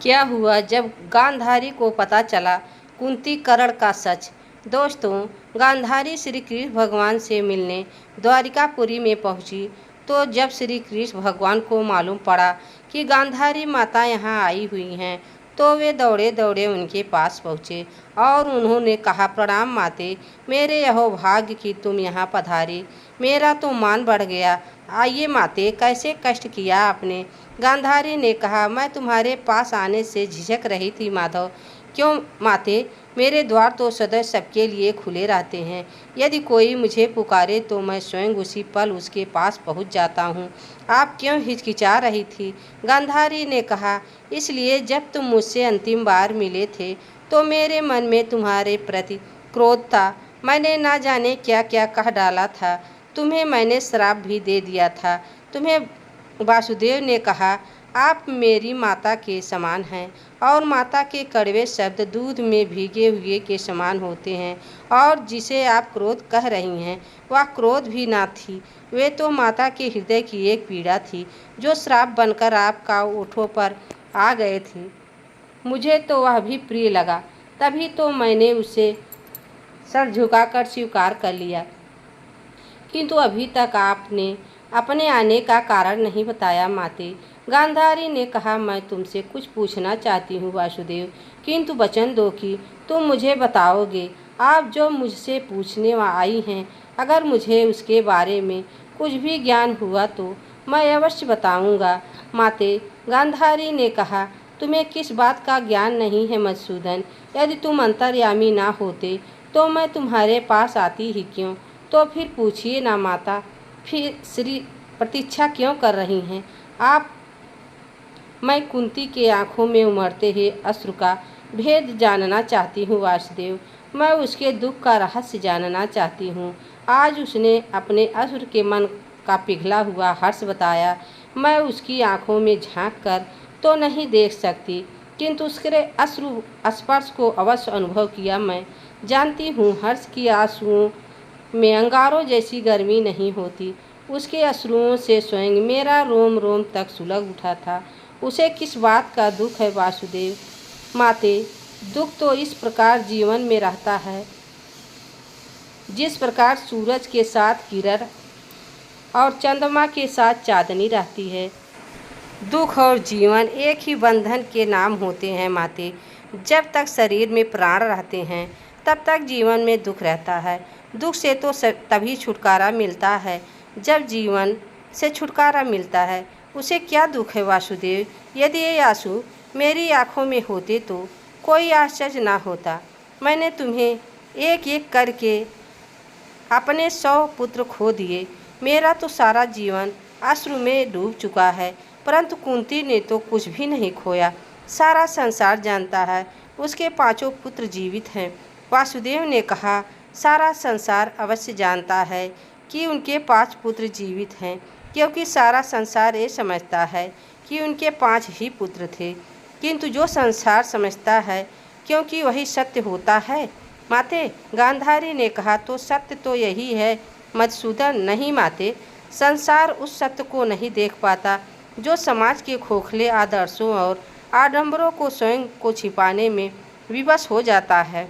क्या हुआ जब गांधारी को पता चला कुंती कर्ण का सच। दोस्तों, गांधारी श्री कृष्ण भगवान से मिलने द्वारिकापुरी में पहुंची तो जब श्री कृष्ण भगवान को मालूम पड़ा कि गांधारी माता यहाँ आई हुई हैं तो वे दौड़े दौड़े उनके पास पहुँचे और उन्होंने कहा, प्रणाम माते, मेरे यहो भाग्य कि तुम यहाँ पधारी, मेरा तो मान बढ़ गया। आइए माते, कैसे कष्ट किया आपने। गांधारी ने कहा, मैं तुम्हारे पास आने से झिझक रही थी माधव। क्यों माते, मेरे द्वार तो सदैव सबके लिए खुले रहते हैं। यदि कोई मुझे पुकारे तो मैं स्वयं उसी पल उसके पास पहुंच जाता हूं। आप क्यों हिचकिचा रही थी। गांधारी ने कहा, इसलिए जब तुम मुझसे अंतिम बार मिले थे तो मेरे मन में तुम्हारे प्रति क्रोध था। मैंने ना जाने क्या क्या कह डाला था। तुम्हें मैंने श्राप भी दे दिया था। तुम्हें वासुदेव ने कहा, आप मेरी माता के समान हैं और माता के कड़वे शब्द दूध में भीगे हुए के समान होते हैं। और जिसे आप क्रोध कह रही हैं वह क्रोध भी ना थी, वे तो माता के हृदय की एक पीड़ा थी जो श्राप बनकर आपका ओठों पर आ गए थे। मुझे तो वह भी प्रिय लगा, तभी तो मैंने उसे सर झुकाकर स्वीकार कर लिया। किंतु अभी तक आपने अपने आने का कारण नहीं बताया माते। गांधारी ने कहा, मैं तुमसे कुछ पूछना चाहती हूँ वासुदेव, किंतु वचन दो कि तुम मुझे बताओगे। आप जो मुझसे पूछने आई हैं, अगर मुझे उसके बारे में कुछ भी ज्ञान हुआ तो मैं अवश्य बताऊंगा। माते, गांधारी ने कहा, तुम्हें किस बात का ज्ञान नहीं है मधुसूदन। यदि तुम अंतर्यामी ना होते तो मैं तुम्हारे पास आती ही क्यों। तो फिर पूछिए ना माता, फिर श्री प्रतीक्षा क्यों कर रही हैं आप। मैं कुंती के आंखों में उमड़ते हुए अश्रु का भेद जानना चाहती हूँ वासुदेव। मैं उसके दुख का रहस्य जानना चाहती हूँ। आज उसने अपने असुर के मन का पिघला हुआ हर्ष बताया। मैं उसकी आंखों में झांक कर तो नहीं देख सकती, किंतु उसके अश्रु स्पर्श को अवश्य अनुभव किया। मैं जानती हूँ हर्ष की आंसुओं में अंगारों जैसी गर्मी नहीं होती। उसके अश्रुओं से स्वयं मेरा रोम रोम तक सुलग उठा था। उसे किस बात का दुख है वासुदेव। माते, दुख तो इस प्रकार जीवन में रहता है जिस प्रकार सूरज के साथ किरण और चंद्रमा के साथ चांदनी रहती है। दुख और जीवन एक ही बंधन के नाम होते हैं माते। जब तक शरीर में प्राण रहते हैं तब तक जीवन में दुख रहता है। दुख से तो तभी छुटकारा मिलता है जब जीवन से छुटकारा मिलता है। उसे क्या दुख है वासुदेव। यदि ये आंसू मेरी आँखों में होते तो कोई आश्चर्य ना होता। मैंने तुम्हें एक एक करके अपने 100 पुत्र खो दिए। मेरा तो सारा जीवन अश्रु में डूब चुका है, परंतु कुंती ने तो कुछ भी नहीं खोया। सारा संसार जानता है उसके 5 पुत्र जीवित हैं। वासुदेव ने कहा, सारा संसार अवश्य जानता है कि उनके 5 पुत्र जीवित हैं, क्योंकि सारा संसार ये समझता है कि उनके 5 ही पुत्र थे। किंतु जो संसार समझता है क्योंकि वही सत्य होता है। माते, गांधारी ने कहा, तो सत्य तो यही है मधुसूदन। नहीं माते, संसार उस सत्य को नहीं देख पाता जो समाज के खोखले आदर्शों और आडंबरों को स्वयं को छिपाने में विवश हो जाता है।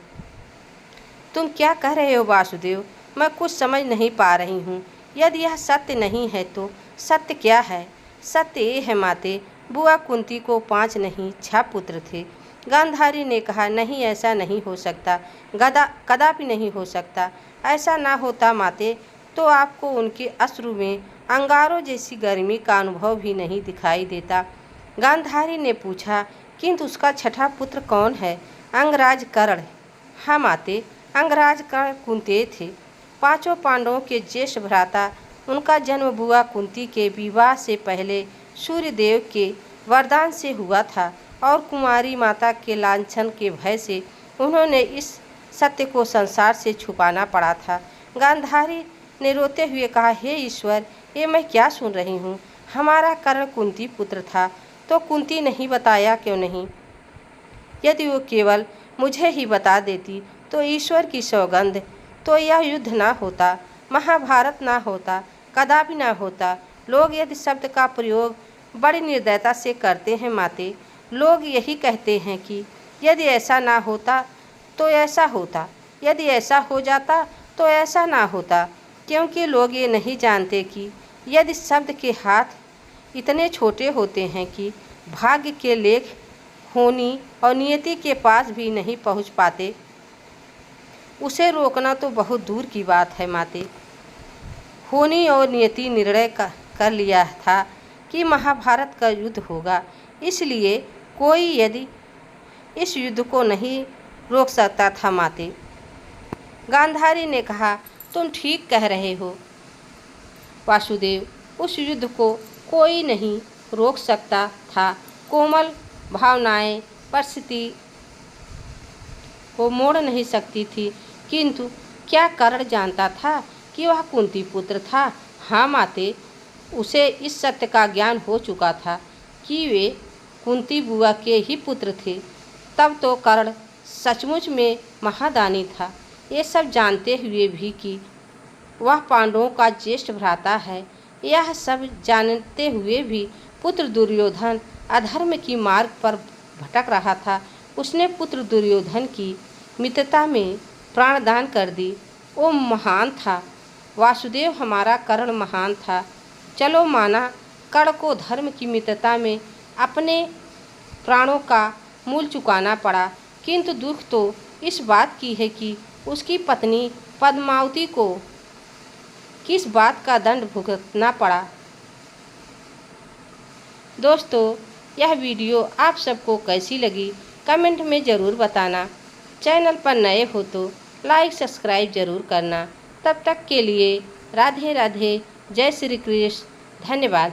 तुम क्या कह रहे हो वासुदेव, मैं कुछ समझ नहीं पा रही हूँ। यदि यह सत्य नहीं है तो सत्य क्या है। सत्य ये है माते, बुआ कुंती को 5 नहीं 6 पुत्र थे। गांधारी ने कहा, नहीं, ऐसा नहीं हो सकता, कदापि नहीं हो सकता। ऐसा ना होता माते तो आपको उनके अश्रु में अंगारों जैसी गर्मी का अनुभव भी नहीं दिखाई देता। गांधारी ने पूछा, किंतु उसका 6ठा पुत्र कौन है। अंगराज कर्ण। हाँ माते, अंगराज कर्ण कुंती थे। 5 पांडवों के ज्येष्ठ भ्राता। उनका जन्म बुआ कुंती के विवाह से पहले सूर्यदेव के वरदान से हुआ था और कुमारी माता के लांछन के भय से उन्होंने इस सत्य को संसार से छुपाना पड़ा था। गांधारी ने रोते हुए कहा, हे ईश्वर, ये मैं क्या सुन रही हूँ। हमारा कर्ण कुंती पुत्र था तो कुंती नहीं बताया क्यों नहीं। यदि वो केवल मुझे ही बता देती तो ईश्वर की सौगंध, तो यह युद्ध ना होता, महाभारत ना होता, कदापि ना होता। लोग यदि शब्द का प्रयोग बड़ी निर्दयता से करते हैं माते, लोग यही कहते हैं कि यदि ऐसा ना होता तो ऐसा होता, यदि ऐसा हो जाता तो ऐसा ना होता, क्योंकि लोग ये नहीं जानते कि यदि शब्द के हाथ इतने छोटे होते हैं कि भाग्य के लेख होनी और नियति के पास भी नहीं पहुंच पाते, उसे रोकना तो बहुत दूर की बात है माते। होनी और नियति निर्णय कर लिया था कि महाभारत का युद्ध होगा, इसलिए कोई यदि इस युद्ध को नहीं रोक सकता था माते। गांधारी ने कहा, तुम ठीक कह रहे हो वासुदेव, उस युद्ध को कोई नहीं रोक सकता था। कोमल भावनाएं परिस्थिति को मोड़ नहीं सकती थी, किंतु क्या कर्ण जानता था कि वह कुंती पुत्र था? हाँ माते, उसे इस सत्य का ज्ञान हो चुका था कि वे कुंती बुआ के ही पुत्र थे। तब तो कर्ण सचमुच में महादानी था। ये सब जानते हुए भी कि वह पांडवों का ज्येष्ठ भ्राता है, यह सब जानते हुए भी पुत्र दुर्योधन अधर्म की मार्ग पर भटक रहा था। उसने पुत्र दुर्योधन की मित्रता में प्राणदान कर दी। वो महान था वासुदेव, हमारा कर्ण महान था। चलो माना कर्ण को धर्म की मित्रता में अपने प्राणों का मूल चुकाना पड़ा, किंतु दुख तो इस बात की है कि उसकी पत्नी पद्मावती को किस बात का दंड भुगतना पड़ा। दोस्तों, यह वीडियो आप सबको कैसी लगी कमेंट में ज़रूर बताना। चैनल पर नए हो तो लाइक सब्सक्राइब ज़रूर करना। तब तक के लिए राधे राधे, जय श्री कृष्ण, धन्यवाद।